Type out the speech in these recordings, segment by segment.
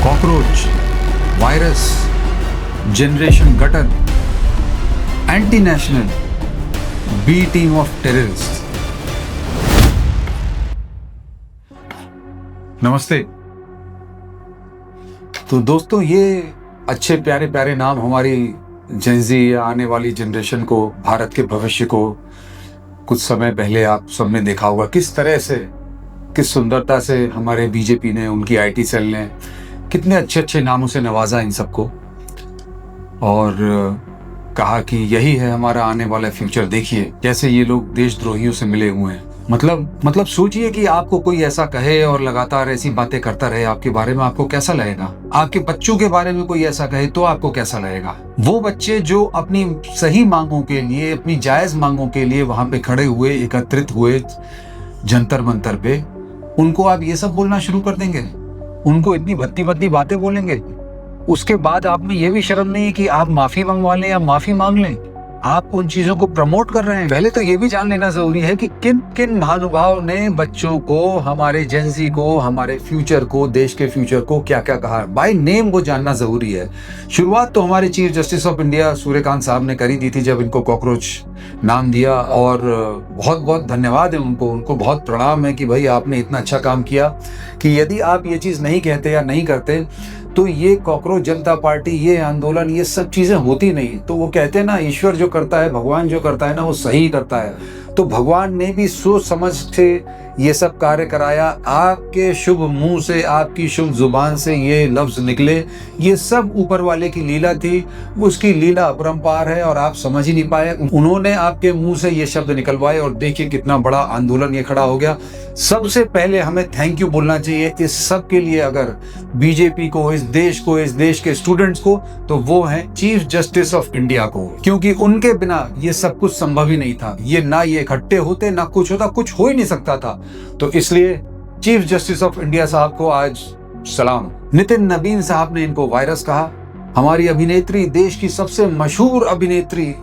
Cockroach, virus, generation gutter, anti national, B team of terrorist. नमस्ते। तो दोस्तों, ये अच्छे प्यारे प्यारे नाम हमारी जेनजी या आने वाली जनरेशन को, भारत के भविष्य को, कुछ समय पहले आप सबने देखा होगा किस तरह से, किस सुंदरता से हमारे बीजेपी ने, उनकी आईटी सेल ने कितने अच्छे अच्छे नामों से नवाजा इन सबको और कहा कि यही है हमारा आने वाला फ्यूचर। देखिए कैसे ये लोग देशद्रोहियों से मिले हुए हैं। मतलब सोचिए कि आपको कोई ऐसा कहे और लगातार ऐसी बातें करता रहे आपके बारे में, आपको कैसा लगेगा? आपके बच्चों के बारे में कोई ऐसा कहे तो आपको कैसा लगेगा? वो बच्चे जो अपनी सही मांगों के लिए, अपनी जायज मांगों के लिए वहां पे खड़े हुए, एकत्रित हुए जंतर मंतर पे, उनको आप ये सब बोलना शुरू कर देंगे, उनको इतनी भद्दी भद्दी बातें बोलेंगे। उसके बाद आप में ये भी शर्म नहीं है कि आप माफी मंगवा लें या माफी मांग लें। आप उन चीजों को प्रमोट कर रहे हैं। पहले तो ये भी जान लेना जरूरी है कि किन किन महानुभाव ने बच्चों को, हमारे जेनजी को, हमारे फ्यूचर को, देश के फ्यूचर को क्या क्या कहा। बाय नेम वो जानना जरूरी है। शुरुआत तो हमारे chief justice of India Suryakant साहब ने करी दी थी जब इनको कॉकरोच नाम दिया, और बहुत बहुत धन्यवाद है उनको बहुत प्रणाम है कि भाई आपने इतना अच्छा काम किया कि यदि आप ये चीज़ नहीं कहते या नहीं करते तो ये कॉकरोच जनता पार्टी, ये आंदोलन, ये सब चीज़ें होती नहीं। तो वो कहते हैं ना, ईश्वर जो करता है, भगवान जो करता है ना, वो सही करता है। तो भगवान ने भी सोच समझ से ये सब कार्य कराया। आपके शुभ मुंह से, आपकी शुभ जुबान से ये लफ्ज निकले, ये सब ऊपर वाले की लीला थी। उसकी लीला अपरंपार है और आप समझ ही नहीं पाए। उन्होंने आपके मुंह से ये शब्द निकलवाए और देखिए कितना बड़ा आंदोलन ये खड़ा हो गया। सबसे पहले हमें थैंक यू बोलना चाहिए इस सब के लिए, अगर बीजेपी को, इस देश को, इस देश के स्टूडेंट्स को, तो वो है चीफ जस्टिस ऑफ इंडिया को, क्योंकि उनके बिना ये सब कुछ संभव ही नहीं था। ये ना ये इकट्ठे होते, ना कुछ होता, कुछ हो ही नहीं सकता था। तो इसलिए चीफ जस्टिस ऑफ इंडिया साहब को आज सलाम। नितिन नवीन साहब ने इनको वायरस कहा। हमारी अभिनेत्री, देश की सबसे मशहूर अभिनेत्री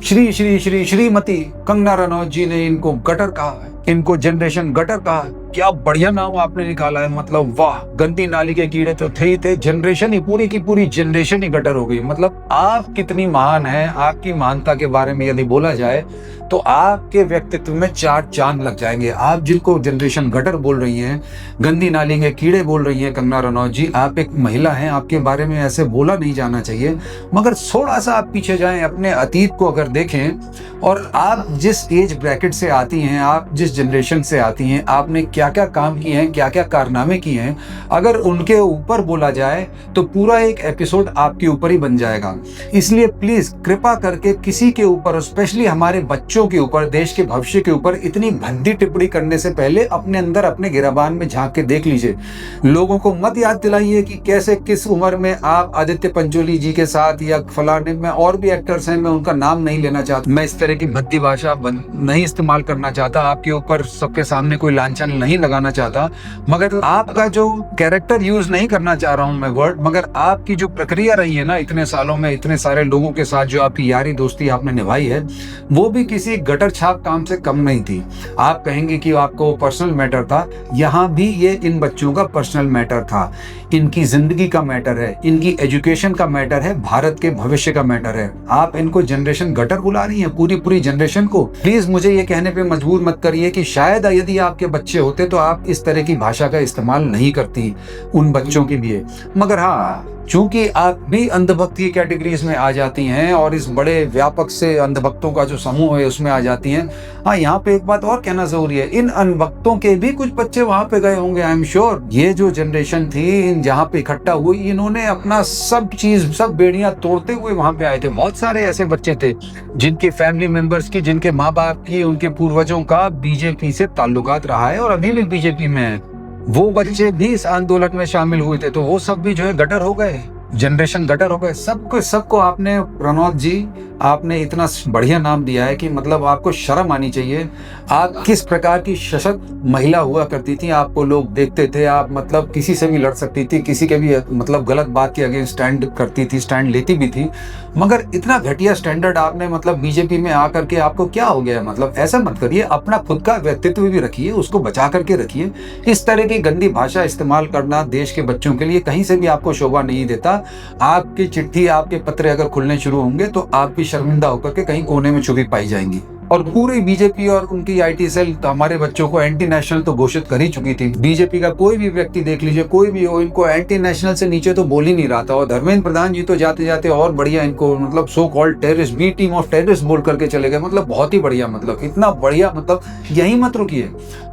श्री श्री श्री श्रीमती कंगना रनौत जी ने इनको गटर कहा, इनको जनरेशन गटर कहा। क्या बढ़िया नाम आपने निकाला है, मतलब वाह। गंदी नाली के कीड़े तो थे ही थे, जनरेशन ही, पूरी की पूरी जनरेशन ही गटर हो गई। मतलब आप कितनी महान हैं। आपकी महानता के बारे में यदि बोला जाए तो आपके व्यक्तित्व में चार चांद लग जाएंगे। आप जिनको जनरेशन गटर बोल रही हैं, गंदी नाली के कीड़े बोल रही हैं कंगना रनौत जी, आप एक महिला हैं, आपके बारे में ऐसे बोला नहीं जाना चाहिए। मगर थोड़ा सा आप पीछे जाएं, अपने अतीत को अगर देखें, और आप जिस एज ब्रैकेट से आती हैं, आप जिस जनरेशन से आती हैं, आपने क्या क्या काम किए हैं, क्या क्या कारनामे किए हैं, अगर उनके ऊपर बोला जाए तो पूरा एक एपिसोड आपके ऊपर ही बन जाएगा। इसलिए प्लीज कृपा करके किसी के ऊपर, स्पेशली हमारे बच्चों के ऊपर, देश के भविष्य के ऊपर इतनी भद्दी टिप्पणी करने से पहले अपने अंदर, अपने गिराबान में झांक के देख लीजिए। लोगों को मत याद दिलाइए कि कैसे, किस उम्र में आप आदित्य पंचोली जी के साथ या फलाने में और भी एक्टर्स हैं, मैं उनका नाम नहीं लेना चाहता, मैं इस तरह की भद्दी भाषा नहीं इस्तेमाल करना चाहता, आपके ऊपर सबके सामने कोई लांछन नहीं लगाना चाहता, मगर आपका जो कैरेक्टर यूज नहीं करना चाह रहा हूं मैं वर्ड, मगर आपकी जो प्रक्रिया रही है ना इतने सालों में, इतने सारे लोगों के साथ जो आपकी यारी दोस्ती आपने निभाई है, वो भी किसी गटर छाप काम से कम नहीं थी। आप कहेंगे कि आपको पर्सनल मैटर था, यहाँ भी ये इन बच्चों का पर्सनल मैटर था, इनकी जिंदगी का मैटर है, इनकी एजुकेशन का मैटर है, भारत के भविष्य का मैटर है। आप इनको जनरेशन गटर बुला रही हैं, पूरी पूरी जनरेशन को। प्लीज मुझे ये कहने पे मजबूर मत करिए कि शायद यदि आपके बच्चे होते तो आप इस तरह की भाषा का इस्तेमाल नहीं करती उन बच्चों के लिए। मगर हाँ, चूंकि आप भी अंधभक्ति कैटेगरीज में आ जाती हैं और इस बड़े व्यापक से अंधभक्तों का जो समूह है उसमें आ जाती हैं। हाँ, यहाँ पे एक बात और कहना जरूरी है, इन अंधभक्तों के भी कुछ बच्चे वहां पे गए होंगे, आई एम श्योर। ये जो जनरेशन थी जहाँ पे इकट्ठा हुई, इन्होंने अपना सब चीज, सब बेड़ियां तोड़ते हुए वहां पे आए थे। बहुत सारे ऐसे बच्चे थे जिनके फैमिली मेंबर्स की, जिनके माँ बाप की, उनके पूर्वजों का बीजेपी से ताल्लुकात रहा है और अभी भी बीजेपी में है। वो बच्चे भी इस आंदोलन में शामिल हुए थे, तो वो सब भी जो है गटर हो गए, जनरेशन गटर हो गए। सबको आपने, रनौत जी, आपने इतना बढ़िया नाम दिया है कि मतलब आपको शर्म आनी चाहिए। आप किस प्रकार की सशक्त महिला हुआ करती थी, आपको लोग देखते थे, आप मतलब किसी से भी लड़ सकती थी, किसी के भी मतलब गलत बात के अगेंस्ट स्टैंड करती थी, स्टैंड लेती भी थी। मगर इतना घटिया स्टैंडर्ड आपने मतलब बीजेपी में आकर के आपको क्या हो गया? मतलब ऐसा मत करिए, अपना खुद का व्यक्तित्व भी रखिए, उसको बचा करके रखिए। इस तरह की गंदी भाषा इस्तेमाल करना देश के बच्चों के लिए कहीं से भी आपको शोभा नहीं देता। आपकी चिट्ठी, आपके पत्र अगर खुलने शुरू होंगे तो आप भी शर्मिंदा होकर के कहीं कोने में छुपी पाई जाएंगी। और पूरी बीजेपी और उनकी आईटी सेल तो हमारे बच्चों को एंटी नेशनल तो घोषित कर ही चुकी थी। बीजेपी का कोई भी व्यक्ति देख लीजिए, कोई भी हो, इनको एंटी नेशनल से नीचे तो बोल ही नहीं रहा था। और धर्मेंद्र प्रधान जी तो जाते जाते और बढ़िया इनको मतलब so called terrorist, B team of terrorist बोल करके चले गए। मतलब बहुत ही बढ़िया, मतलब इतना बढ़िया, मतलब यही मत रुकिए,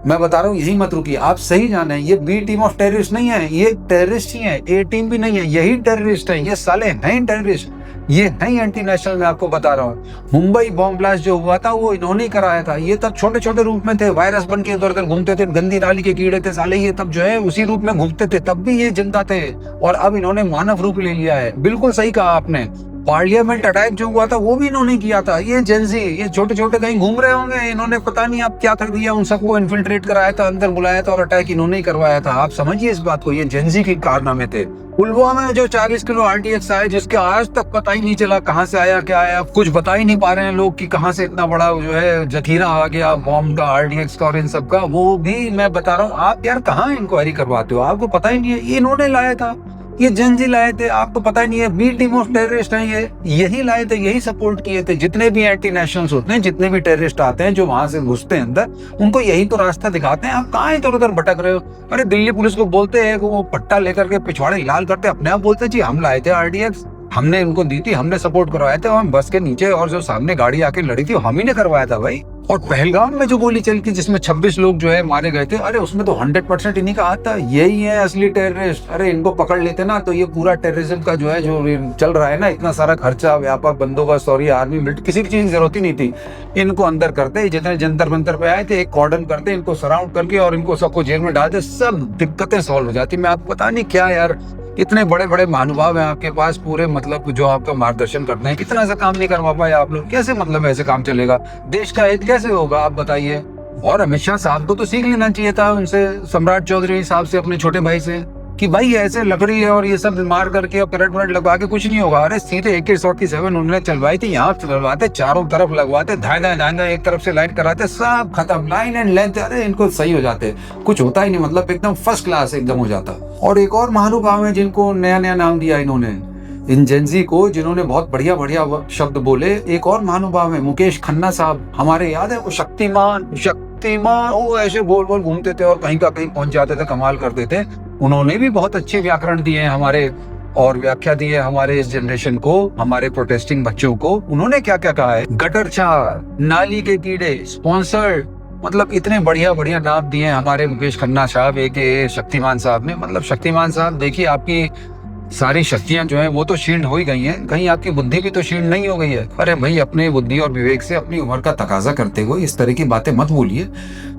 मैं बता रहा हूँ यही मत रुकिए। आप सही जाने, ये बी टीम ऑफ टेररिस्ट नहीं है, ये टेररिस्ट ही है, ए टीम भी नहीं है, यही टेररिस्ट है। ये साले नहीं टेररिस्ट, ये नहीं एंटी नेशनल। मैं आपको बता रहा हूँ, मुंबई बॉम्ब ब्लास्ट जो हुआ था वो इन्होंने ही कराया था। ये तब छोटे छोटे रूप में थे, वायरस बन के इधर उधर घूमते थे, गंदी नाली के कीड़े थे साले, ये तब जो है उसी रूप में घूमते थे, तब भी ये जनता थे। और अब इन्होंने मानव रूप ले लिया है। बिल्कुल सही कहा आपने, पार्लियामेंट अटैक जो हुआ था वो भी इन्होंने किया था। ये जेंजी, ये छोटे छोटे कहीं घूम रहे होंगे, इन्होंने पता नहीं आप क्या कर दिया, उन सबको इन्फिल्ट्रेट कराया था, अंदर बुलाया था और अटैक इन्होंने ही करवाया था। आप समझिए इस बात को, ये जेंजी के कारनामे थे। पुलवामा में जो 40 किलो RTX आए, जिसके आज तक पता ही नहीं चला कहाँ से आया, क्या आया, कुछ बता ही नहीं पा रहे हैं लोग कि कहाँ से इतना बड़ा जो है जखीरा आ गया बॉम्ब का, RTX का और इन सब का। वो भी मैं बता रहा हूँ, आप यार कहाँ इंक्वायरी करवाते हो? आपको पता ही नहीं है, ये इन्होंने लाया था, ये जेंजी लाए थे, आपको पता ही नहीं है। बी टीम ऑफ टेररिस्ट हैं ये, यही लाए थे, यही सपोर्ट किए थे। जितने भी एंटी नेशनल्स होते हैं, जितने भी टेररिस्ट आते हैं जो वहां से घुसते हैं अंदर, उनको यही तो रास्ता दिखाते हैं। आप कहाँ इधर उधर भटक रहे हो? अरे दिल्ली पुलिस को बोलते हैं, वो पट्टा लेकर के पिछवाड़े लाल करते, अपने आप बोलते जी हम लाए थे RTX, हमने उनको दी थी, हमने सपोर्ट करवाया था। हम बस के नीचे और जो सामने गाड़ी आके लड़ी थी हम ही ने करवाया था भाई। और पहलगाम में जो गोली चली थी जिसमें 26 लोग जो है मारे गए थे, अरे उसमें तो 100% इन्हीं का हाथ था। यही है असली टेररिस्ट। अरे इनको पकड़ लेते ना तो ये पूरा टेररिज्म का जो है जो चल रहा है ना, इतना सारा खर्चा, व्यापक बंदोबस्त और ये आर्मी मिलिट्री, किसी की चीज की जरूरत ही नहीं थी। इनको अंदर करते, जितने जंतर मंतर पे आए थे, एक कॉर्डन करते, इनको सराउंड करके और इनको सबको जेल में डालते, सब दिक्कतें सॉल्व हो जाती। मैं आपको पता नहीं क्या यार, इतने बड़े बड़े महानुभाव हैं आपके पास पूरे, मतलब जो आपका मार्गदर्शन करते हैं, कितना ऐसा काम नहीं करवा पाए आप लोग? कैसे मतलब ऐसे काम चलेगा? देश का हित कैसे होगा आप बताइए? और अमित शाह साहब को तो सीख लेना चाहिए था उनसे, सम्राट चौधरी साहब से, अपने छोटे भाई से, कि भाई ऐसे लकड़ी है और ये सब मार करके और करंट वरंट लगवा के कुछ नहीं होगा। अरे सीधे AK-47 उन्होंने चलवाई थी, यहाँ चलवाते, चारों तरफ लगवाते, धाए धाए एक तरफ से लाइन कराते, सब खत्म, लाइन एंड लेंथ। अरे इनको सही हो जाते, कुछ होता ही नहीं, मतलब एकदम फर्स्ट क्लास एकदम हो जाता। और एक और महानुभाव है जिनको नया नया नाम दिया इन्होंने, इन जेंजी को, जिन्होंने बहुत बढ़िया बढ़िया शब्द बोले। एक और महानुभाव है मुकेश खन्ना साहब, हमारे याद है वो शक्तिमान, वो ऐसे बोल बोल घूमते थे और कहीं का कहीं पहुंच जाते थे, कमाल करते थे। उन्होंने भी बहुत अच्छे व्याकरण दिए हैं हमारे, और व्याख्या दी है हमारे इस जनरेशन को, हमारे प्रोटेस्टिंग बच्चों को। उन्होंने क्या क्या कहा है, गटर चार, नाली के कीड़े, स्पॉन्सर्ड, मतलब इतने बढ़िया बढ़िया नाम दिए हैं हमारे मुकेश खन्ना साहब, AK शक्तिमान साहब ने। मतलब शक्तिमान साहब देखिए, आपकी सारी शक्तियां जो हैं वो तो क्षीण हो ही गई हैं, कहीं आपकी बुद्धि भी तो क्षीण नहीं हो गई है? अरे भाई, अपने बुद्धि और विवेक से अपनी उम्र का तकाजा करते हुए इस तरह की बातें मत बोलिए।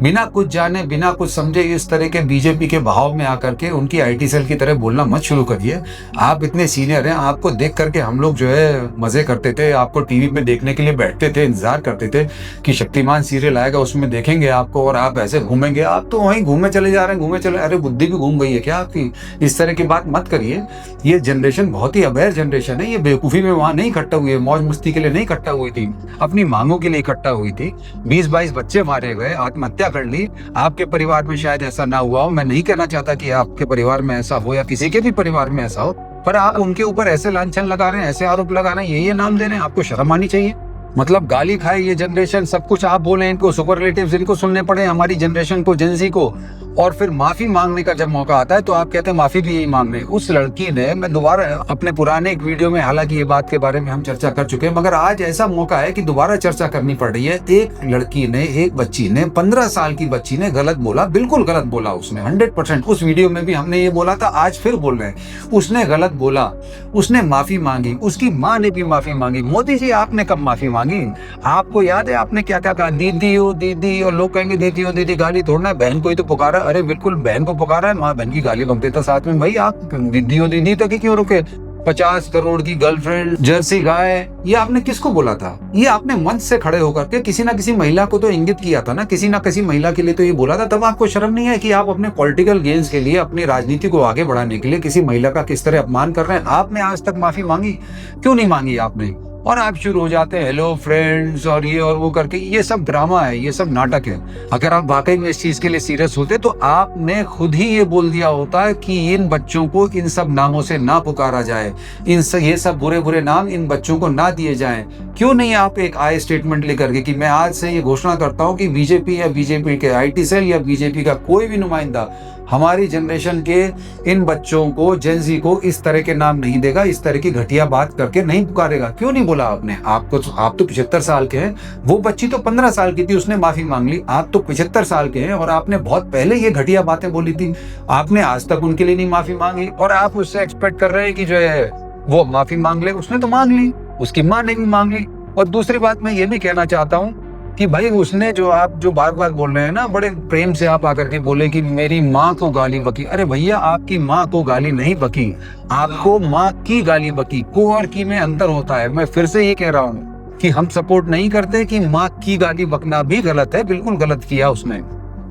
बिना कुछ जाने, बिना कुछ समझे इस तरह के बीजेपी के बहाव में आकर के उनकी IT सेल की तरह बोलना मत शुरू करिए। आप इतने सीनियर हैं, आपको देख करके हम लोग जो है मजे करते थे, आपको टीवी पे देखने के लिए बैठते थे, इंतजार करते थे कि शक्तिमान सीरियल आएगा, उसमें देखेंगे आपको और आप ऐसे घूमेंगे। आप तो वहीं घूमे चले जा रहे हैं, घूमे चले। अरे बुद्धि भी घूम गई है क्या आपकी? इस तरह की बात मत करिए। ये जनरेशन बहुत ही अवेयर जनरेशन है, ये बेवकूफी में वहां नहीं इकट्ठा हुई है, मौज मस्ती के लिए नहीं इकट्ठा हुई थी, अपनी मांगों के लिए इकट्ठा हुई थी। 20-22 बच्चे मारे गए, आत्महत्या कर ली। आपके परिवार में शायद ऐसा ना हुआ हो, मैं नहीं कहना चाहता कि आपके परिवार में ऐसा हो या किसी के भी परिवार में ऐसा हो, पर आप उनके ऊपर ऐसे लांछन लगा रहे हैं, ऐसे आरोप लगा रहे हैं, ये नाम दे रहे हैं। आपको शर्म आनी चाहिए। मतलब गाली खाए ये जनरेशन, सब कुछ आप बोले, इनको सुपरलेटिव्स इनको सुनने पड़े, हमारी जनरेशन को, जेंजी को। और फिर माफी मांगने का जब मौका आता है तो आप कहते हैं माफी भी यही मांगने। उस लड़की ने, मैं दोबारा अपने पुराने एक वीडियो में, हालांकि ये बात के बारे में हम चर्चा कर चुके हैं, मगर आज ऐसा मौका है कि दोबारा चर्चा करनी पड़ रही है। एक लड़की ने, एक बच्ची ने, 15 साल की बच्ची ने गलत बोला, बिल्कुल गलत बोला उसने, 100%। उस वीडियो में भी हमने ये बोला था, आज फिर बोल रहे हैं, उसने गलत बोला, उसने माफी मांगी, उसकी माँ ने भी माफी मांगी। मोदी जी, आपने कब माफी मांगी? आपको याद है आपने क्या क्या कहा? दीदी हो दीदी, और लोग कहेंगे दीदी हो दीदी, गाली तोड़ना है, बहन को ही तो पुकारा। अरे बिल्कुल, बहन को पुकारा है, माँ बहन की गाली बक देता साथ में। भाई आप दीदी हो दीदी तक ही क्यों रुके? 50 करोड़ की गर्लफ्रेंड, जर्सी गाय, ये आपने किसको बोला था? ये आपने मंच से खड़े होकर के किसी ना किसी महिला को तो इंगित किया था ना, किसी ना किसी महिला के लिए तो ये बोला था। तब आपको शर्म नहीं है कि आप अपने पॉलिटिकल गेन्स के लिए, अपनी राजनीति को आगे बढ़ाने के लिए किसी महिला का किस तरह अपमान कर रहे हैं? आपने आज तक माफी मांगी? क्यों नहीं मांगी आपने? और आप शुरू हो जाते हैं हेलो फ्रेंड्स और ये और वो करके। ये सब ड्रामा है, ये सब नाटक है। अगर आप वाकई में इस चीज के लिए सीरियस होते तो आपने खुद ही ये बोल दिया होता कि इन बच्चों को इन सब नामों से ना पुकारा जाए, ये सब बुरे बुरे नाम इन बच्चों को ना दिए जाएं। क्यों नहीं आप एक आए स्टेटमेंट लेकर के कि मैं आज से ये घोषणा करता हूं कि बीजेपी या बीजेपी के आईटी सेल या बीजेपी का कोई भी नुमाइंदा हमारी जनरेशन के इन बच्चों को, जेनजी को इस तरह के नाम नहीं देगा, इस तरह की घटिया बात करके नहीं पुकारेगा। क्यों नहीं बोला आपने? आप तो 75 साल के हैं, वो बच्ची तो 15 साल की थी, उसने माफी मांग ली। आप तो 75 साल के हैं और आपने बहुत पहले ये घटिया बातें बोली थी। आपने आज तक उनके लिए नहीं माफी मांगी और आप उससे एक्सपेक्ट कर रहे हैं कि जो है वो माफी मांग ले। उसने तो मांग ली, उसकी माँ ने भी मांग ली। और दूसरी बात मैं ये भी कहना चाहता हूँ कि भाई उसने जो आप जो बार बार बोल रहे हैं ना, बड़े प्रेम से आप आकर के बोले कि मेरी माँ को गाली बकी। अरे भैया, आपकी माँ को गाली नहीं बकी, आपको माँ की गाली बकी। को और की में अंतर होता है। मैं फिर से ये कह रहा हूँ कि हम सपोर्ट नहीं करते कि माँ की गाली बकना भी गलत है, बिल्कुल गलत किया उसने।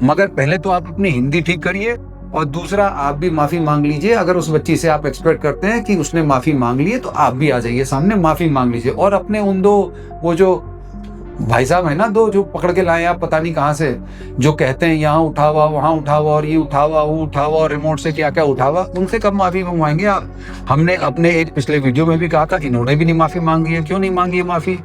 मगर पहले तो आप अपनी हिंदी ठीक करिए और दूसरा आप भी माफी मांग लीजिए। अगर उस बच्ची से आप एक्सपेक्ट करते हैं कि उसने माफी मांग ली है तो आप भी आ जाइए सामने, माफी मांग लीजिए। और अपने उन दो वो जो भाई साहब है ना, दो जो पकड़ के लाए आप पता नहीं कहाँ से, जो कहते हैं यहाँ उठा हुआ वहाँ उठा हुआ और ये उठा हुआ वो उठा हुआ और रिमोट से क्या क्या उठा हुआ, उनसे कब माफी मंगवाएंगे आप? हमने अपने एक पिछले वीडियो में भी कहा था, इन्होंने भी नहीं माफी मांगी है। क्यों नहीं मांगी है माफी?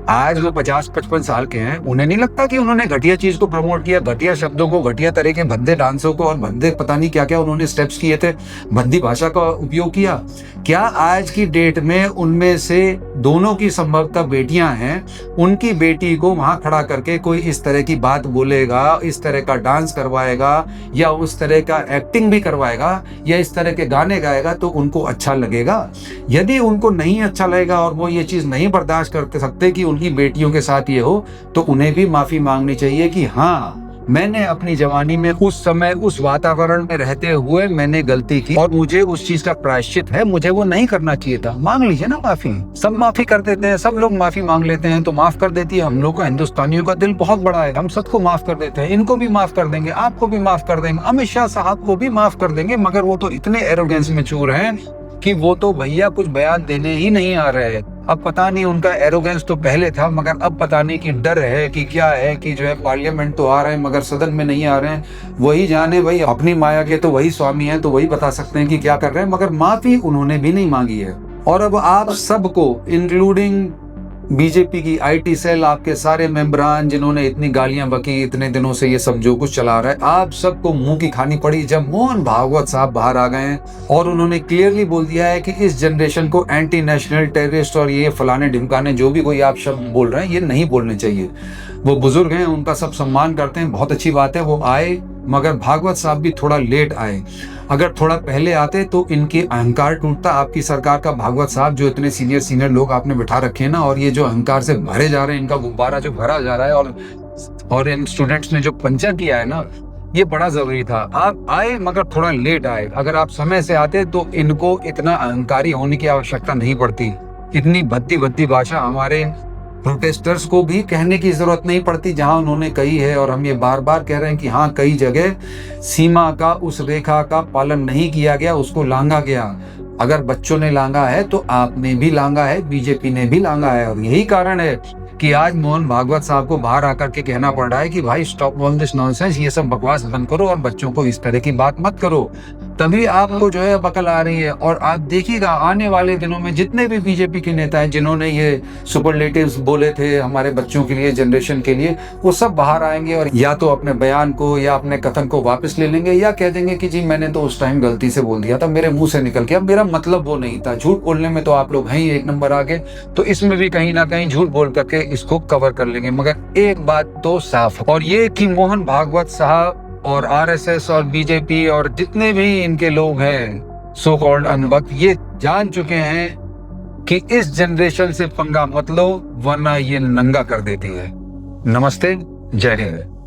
आज वो 50-55 साल के हैं, उन्हें नहीं लगता कि उन्होंने घटिया चीज को प्रमोट किया, घटिया शब्दों को, घटिया तरह के भद्दे डांसों को और भद्दे पता नहीं क्या क्या उन्होंने स्टेप्स किए थे, भद्दी भाषा का उपयोग किया? क्या आज की डेट में उनमें से दोनों की संभवतः बेटियां हैं, उनकी बेटी को वहां खड़ा करके कोई इस तरह की बात बोलेगा, इस तरह का डांस करवाएगा या उस तरह का एक्टिंग भी करवाएगा या इस तरह के गाने गाएगा तो उनको अच्छा लगेगा? यदि उनको नहीं अच्छा लगेगा और वो ये चीज नहीं बर्दाश्त कर सकते कि उनकी बेटियों के साथ ये हो, तो उन्हें भी माफी मांगनी चाहिए कि हाँ, मैंने अपनी जवानी में उस समय उस वातावरण में रहते हुए मैंने गलती की और मुझे उस चीज का प्रायश्चित है, मुझे वो नहीं करना चाहिए था। मांग लीजिए ना माफी। सब माफी कर देते हैं, सब लोग माफी मांग लेते हैं तो माफ कर देती है। हम लोग का, हिंदुस्तानियों का दिल बहुत बड़ा है, हम सबको माफ कर देते हैं। इनको भी माफ कर देंगे, आपको भी माफ कर देंगे, अमित शाह साहब को भी माफ कर देंगे। मगर वो तो इतने एरोगेंस में चूर हैं कि वो तो भैया कुछ बयान देने ही नहीं आ रहे हैं। अब पता नहीं, उनका एरोगेंस तो पहले था मगर अब पता नहीं कि डर है कि क्या है कि जो है पार्लियामेंट तो आ रहे हैं मगर सदन में नहीं आ रहे हैं। वही जाने भाई, अपनी माया के तो वही स्वामी हैं, तो वही बता सकते हैं कि क्या कर रहे हैं। मगर माफी उन्होंने भी नहीं मांगी है। और अब आप सबको, इंक्लूडिंग बीजेपी की आईटी सेल, आपके सारे मेंबरान जिन्होंने इतनी गालियां बकी, इतने दिनों से ये सब जो कुछ चला रहा है, आप सबको मुंह की खानी पड़ी जब मोहन भागवत साहब बाहर आ गए हैं और उन्होंने क्लियरली बोल दिया है कि इस जनरेशन को एंटी नेशनल, टेररिस्ट और ये फलाने ढिमकाने जो भी कोई आप शब्द बोल रहे हैं ये नहीं बोलने चाहिए। वो बुजुर्ग हैं, उनका सब सम्मान करते हैं, बहुत अच्छी बात है वो आए, मगर भागवत साहब भी थोड़ा लेट आए। अगर थोड़ा पहले आते तो इनके अहंकार टूटता। आपकी सरकार का भागवत साहब, जो इतने सीनियर लोग आपने बिठा रखे हैं ना, और ये जो अहंकार से भरे जा रहे हैं, इनका गुब्बारा जो भरा जा रहा है और इन स्टूडेंट्स ने जो पंचर किया है ना, ये बड़ा जरूरी था। आप आए मगर थोड़ा लेट आए। अगर आप समय से आते तो इनको इतना अहंकारी होने की आवश्यकता नहीं पड़ती। इतनी भद्दी भाषा हमारे प्रोटेस्टर्स को भी कहने की जरूरत नहीं पड़ती जहां उन्होंने कही है। और हम ये बार बार कह रहे हैं कि हाँ, कई जगह सीमा का, उस रेखा का पालन नहीं किया गया, उसको लांघा गया। अगर बच्चों ने लांघा है तो आपने भी लांघा है, बीजेपी ने भी लांघा है। और यही कारण है कि आज मोहन भागवत साहब को बाहर आकर के कहना पड़ रहा है कि भाई स्टॉप ऑल दिस नॉनसेंस, ये सब बकवास बंद करो और बच्चों को इस तरह की बात मत करो। तभी आपको जो है बकल आ रही है। और आप देखिएगा आने वाले दिनों में जितने भी बीजेपी के नेता हैं जिन्होंने ये सुपरलेटिव्स बोले थे हमारे बच्चों के लिए, जनरेशन के लिए, वो सब बाहर आएंगे और या तो अपने बयान को या अपने कथन को वापस ले लेंगे या कह देंगे कि जी मैंने तो उस टाइम गलती से बोल दिया था, मेरे मुंह से निकल गया, मेरा मतलब वो नहीं था। झूठ बोलने में तो आप लोग हैं ही एक नंबर आगे, तो इसमें भी कहीं ना कहीं झूठ बोल करके इसको कवर कर लेंगे। मगर एक बात तो साफ, और ये कि मोहन भागवत साहब और आरएसएस और बीजेपी और जितने भी इनके लोग हैं सो कॉल्ड अनबक, ये जान चुके हैं कि इस जनरेशन से पंगा मत लो वरना ये नंगा कर देती है। नमस्ते, जय हिंद।